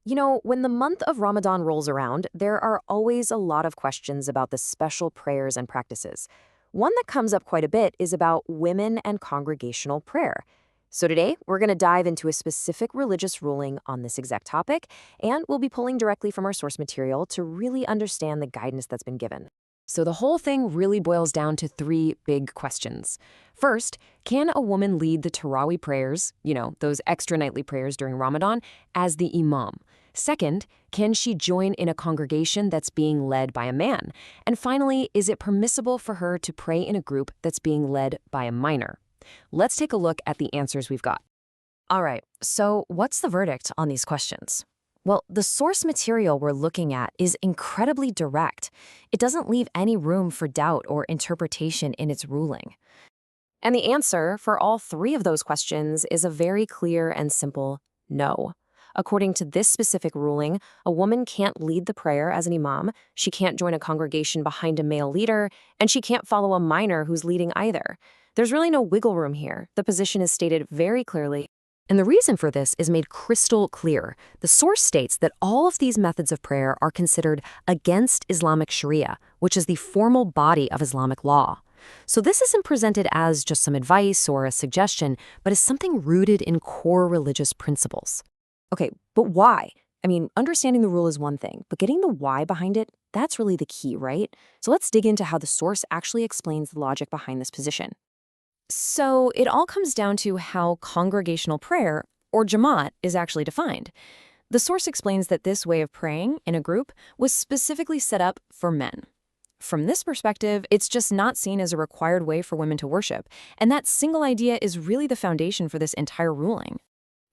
When the month of Ramadan rolls around, there are always a lot of questions about the special prayers and practices. One that comes up quite a bit is about women and congregational prayer. So today, we're going to dive into a specific religious ruling on this exact topic, and we'll be pulling directly from our source material to really understand the guidance that's been given. So the whole thing really boils down to three big questions. First, can a woman lead the Tarawih prayers, those extra nightly prayers during Ramadan, as the imam? Second, can she join in a congregation that's being led by a man? And finally, is it permissible for her to pray in a group that's being led by a minor? Let's take a look at the answers we've got. All right, so what's the verdict on these questions? Well, the source material we're looking at is incredibly direct. It doesn't leave any room for doubt or interpretation in its ruling. And the answer for all three of those questions is a very clear and simple no. According to this specific ruling, a woman can't lead the prayer as an imam, she can't join a congregation behind a male leader, and she can't follow a minor who's leading either. There's really no wiggle room here. The position is stated very clearly. And the reason for this is made crystal clear. The source states that all of these methods of prayer are considered against Islamic Sharia, which is the formal body of Islamic law. So this isn't presented as just some advice or a suggestion, but as something rooted in core religious principles. Okay, but why? Understanding the rule is one thing, but getting the why behind it, that's really the key, right? So let's dig into how the source actually explains the logic behind this position. So it all comes down to how congregational prayer, or Jamaat, is actually defined. The source explains that this way of praying in a group was specifically set up for men. From this perspective, it's just not seen as a required way for women to worship, and that single idea is really the foundation for this entire ruling.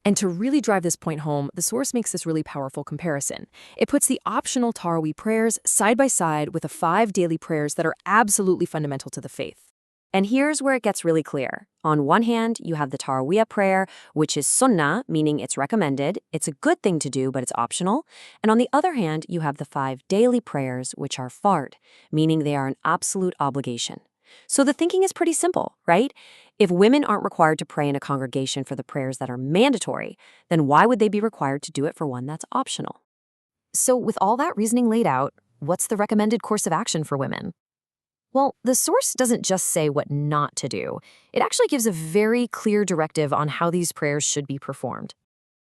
And to really drive this point home, the source makes this really powerful comparison. It puts the optional Tarawih prayers side by side with the 5 daily prayers that are absolutely fundamental to the faith. And here's where it gets really clear. On one hand, you have the Tarawih prayer, which is sunnah, meaning it's recommended. It's a good thing to do, but it's optional. And on the other hand, you have the 5 daily prayers, which are fard, meaning they are an absolute obligation. So the thinking is pretty simple, right? If women aren't required to pray in a congregation for the prayers that are mandatory, then why would they be required to do it for one that's optional? So with all that reasoning laid out, what's the recommended course of action for women? Well, the source doesn't just say what not to do. It actually gives a very clear directive on how these prayers should be performed.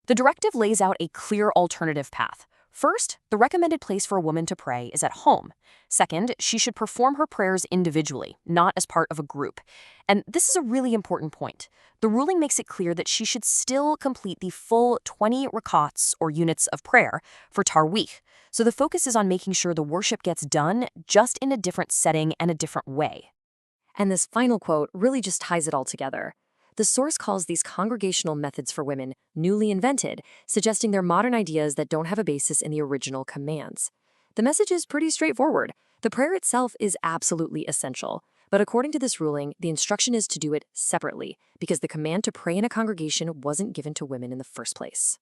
The directive lays out a clear alternative path. First, the recommended place for a woman to pray is at home. Second, she should perform her prayers individually, not as part of a group. And this is a really important point. The ruling makes it clear that she should still complete the full 20 rakats, or units of prayer, for Tarweeh. So the focus is on making sure the worship gets done, just in a different setting and a different way. And this final quote really just ties it all together. The source calls these congregational methods for women newly invented, suggesting they're modern ideas that don't have a basis in the original commands. The message is pretty straightforward. The prayer itself is absolutely essential. But according to this ruling, the instruction is to do it separately, because the command to pray in a congregation wasn't given to women in the first place.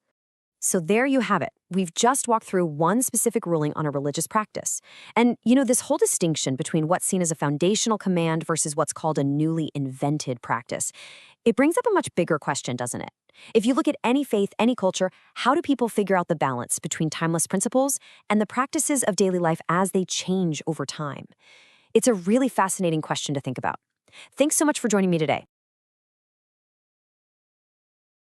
So there you have it. We've just walked through one specific ruling on a religious practice. And, this whole distinction between what's seen as a foundational command versus what's called a newly invented practice, it brings up a much bigger question, doesn't it? If you look at any faith, any culture, how do people figure out the balance between timeless principles and the practices of daily life as they change over time? It's a really fascinating question to think about. Thanks so much for joining me today.